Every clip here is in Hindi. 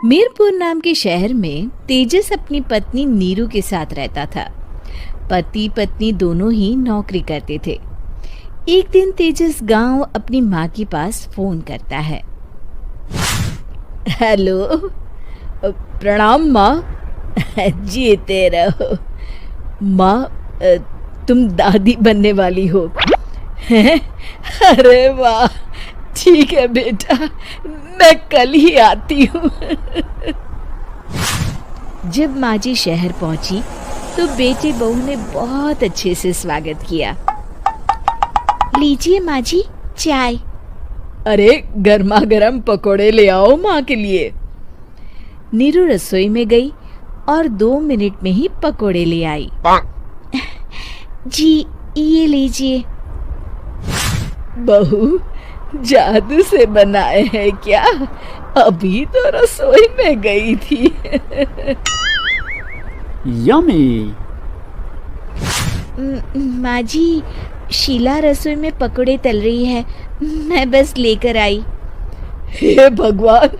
मीरपुर नाम के शहर में तेजस अपनी पत्नी नीरू के साथ रहता था। पति पत्नी दोनों ही नौकरी करते थे। एक दिन तेजस गांव अपनी माँ के पास फोन करता है। हेलो, प्रणाम माँ। जीते रहो माँ, तुम दादी बनने वाली हो हैं? अरे वाह, ठीक है बेटा, मैं कल ही आती हूँ। जब माँ जी शहर पहुंची तो बेटे बहू ने बहुत अच्छे से स्वागत किया। लीजिए माँ जी, चाय। अरे गर्मा गर्म पकोड़े ले आओ माँ के लिए। नीरू रसोई में गई और 2 मिनट में ही पकोड़े ले आई। जी ये लीजिए। बहू, जादू से बनाए हैं क्या? अभी तो रसोई में गई थी। यम्मी। माँ जी, शीला रसोई में पकोड़े तल रही है, मैं बस लेकर आई। हे भगवान,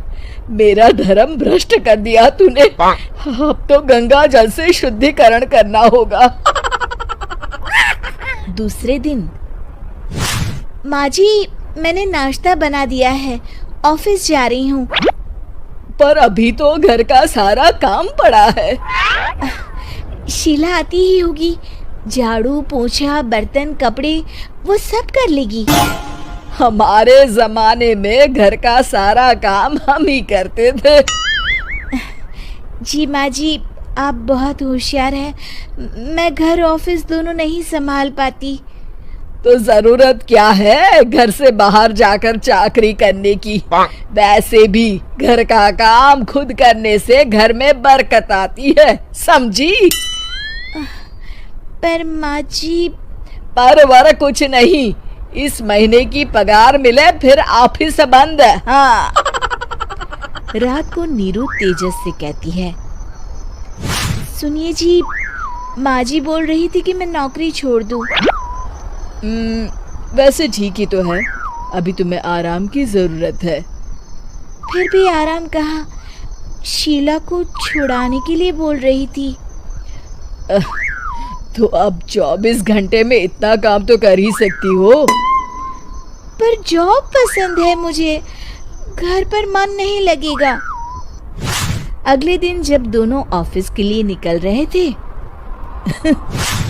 मेरा धर्म भ्रष्ट कर दिया तूने। अब तो गंगा जल से शुद्धिकरण करना होगा। दूसरे दिन, माँ जी मैंने नाश्ता बना दिया है, ऑफिस जा रही हूँ। पर अभी तो घर का सारा काम पड़ा है। शीला आती ही होगी, झाड़ू पोछा बर्तन कपड़े वो सब कर लेगी। हमारे जमाने में घर का सारा काम हम ही करते थे। जी माँ जी, आप बहुत होशियार हैं, मैं घर ऑफिस दोनों नहीं संभाल पाती। तो जरूरत क्या है घर से बाहर जाकर चाकरी करने की? वैसे भी घर का काम खुद करने से घर में बरकत आती है, समझी? पर माँ जी। पर वर कुछ नहीं, इस महीने की पगार मिले फिर ऑफिस बंद। हाँ। रात को नीरू तेजस से कहती है, सुनिए जी, माँ जी बोल रही थी कि मैं नौकरी छोड़ दूं। वैसे ठीक ही तो है, अभी तुम्हें आराम की जरूरत है। फिर भी आराम कहाँ, शीला को छुड़ाने के लिए बोल रही थी। तो अब 24 घंटे में इतना काम तो कर ही सकती हो। पर जॉब पसंद है मुझे, घर पर मन नहीं लगेगा। अगले दिन जब दोनों ऑफिस के लिए निकल रहे थे,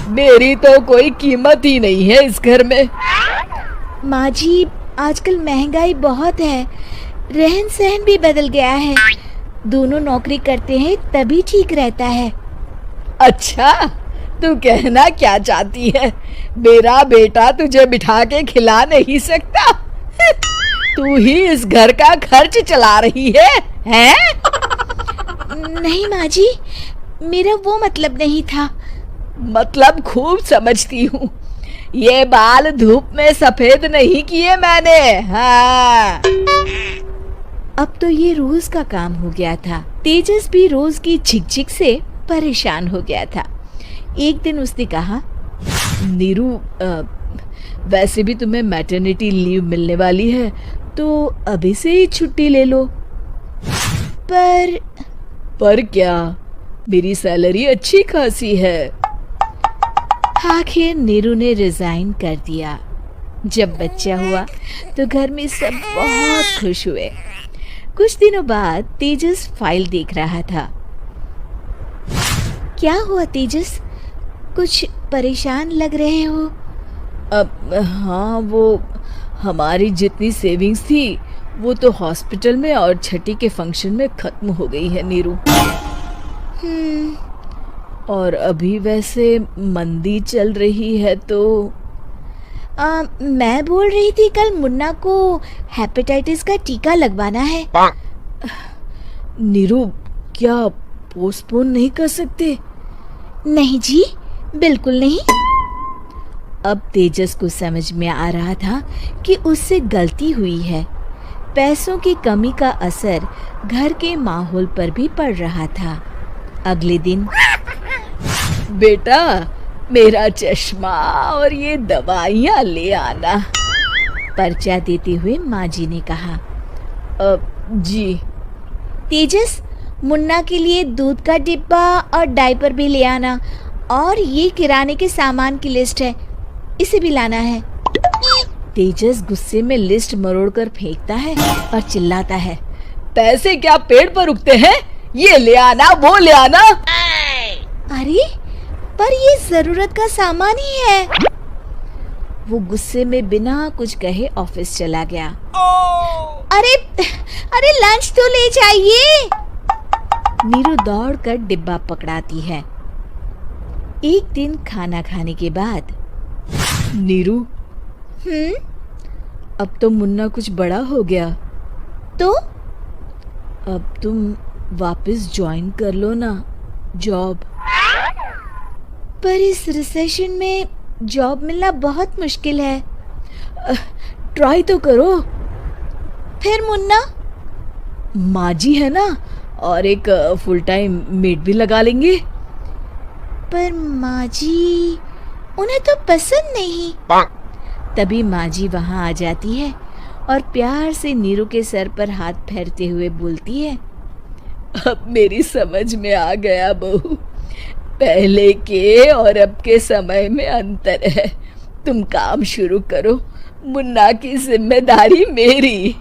मेरी तो कोई कीमत ही नहीं है इस घर में। माँ जी, आजकल महंगाई बहुत है, रहन सहन भी बदल गया है, दोनों नौकरी करते हैं तभी ठीक रहता है। अच्छा, तू कहना क्या चाहती है? मेरा बेटा तुझे बिठा के खिला नहीं सकता? तू ही इस घर का खर्च चला रही है, हैं? नहीं माँ जी, मेरा वो मतलब नहीं था। मतलब खूब समझती हूँ, ये बाल धूप में सफेद नहीं किए मैंने। हाँ। अब तो ये रोज का काम हो गया था। तेजस भी रोज की झिकझिक से परेशान हो गया था। एक दिन उसने कहा, नीरू, वैसे भी तुम्हें मैटरनिटी लीव मिलने वाली है, तो अभी से ही छुट्टी ले लो। पर क्या, मेरी सैलरी अच्छी खासी है। आखिर नीरू ने रिजाइन कर दिया। जब बच्चा हुआ तो घर में सब बहुत खुश हुए। कुछ दिनों बाद तेजस फाइल देख रहा था। क्या हुआ तेजस, कुछ परेशान लग रहे हो? अब हाँ, वो हमारी जितनी सेविंग्स थी वो तो हॉस्पिटल में और छठी के फंक्शन में खत्म हो गई है नीरू। और अभी वैसे मंदी चल रही है तो मैं बोल रही थी कल मुन्ना को हेपेटाइटिस का टीका लगवाना है। नीरू, क्या पोस्टपोन नहीं कर सकते? नहीं जी, बिल्कुल नहीं। अब तेजस को समझ में आ रहा था कि उससे गलती हुई है। पैसों की कमी का असर घर के माहौल पर भी पड़ रहा था। अगले दिन, बेटा मेरा चश्मा और ये दवाइयाँ ले आना, पर्चा देते हुए माँ जी ने कहा। जी। तेजस, मुन्ना के लिए दूध का डिब्बा और डायपर भी ले आना, और ये किराने के सामान की लिस्ट है, इसे भी लाना है। तेजस गुस्से में लिस्ट मरोड़कर फेंकता है और चिल्लाता है, पैसे क्या पेड़ पर उगते हैं? ये ले आना, वो ले आना। अरे पर ये जरूरत का सामान ही है। वो गुस्से में बिना कुछ कहे ऑफिस चला गया। अरे अरे लंच तो ले जाइए। नीरू दौड़कर डिब्बा पकड़ाती है। एक दिन खाना खाने के बाद, नीरू, अब तो मुन्ना कुछ बड़ा हो गया, तो अब तुम वापस ज्वाइन कर लो ना जॉब। पर इस रिसेशन में जॉब मिलना बहुत मुश्किल है। ट्राई तो करो। फिर मुन्ना? माँ जी है ना, और एक फुल टाइम मेड भी लगा लेंगे। पर माँ जी, उन्हें तो पसंद नहीं। तभी माँ जी वहाँ आ जाती है और प्यार से नीरू के सर पर हाथ फेरते हुए बोलती है, अब मेरी समझ में आ गया बहू, पहले के और अब के समय में अंतर है। तुम काम शुरू करो, मुन्ना की जिम्मेदारी मेरी।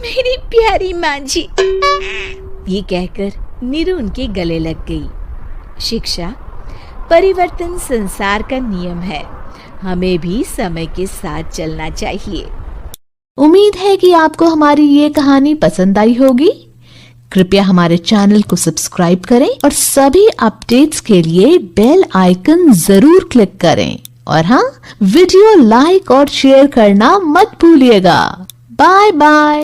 मेरी प्यारी माँ जी। ये कहकर नीरू उनके गले लग गई। शिक्षा, परिवर्तन संसार का नियम है, हमें भी समय के साथ चलना चाहिए। उम्मीद है कि आपको हमारी ये कहानी पसंद आई होगी। कृपया हमारे चैनल को सब्सक्राइब करें और सभी अपडेट्स के लिए बेल आइकन जरूर क्लिक करें। और हाँ, वीडियो लाइक और शेयर करना मत भूलिएगा। Bye bye.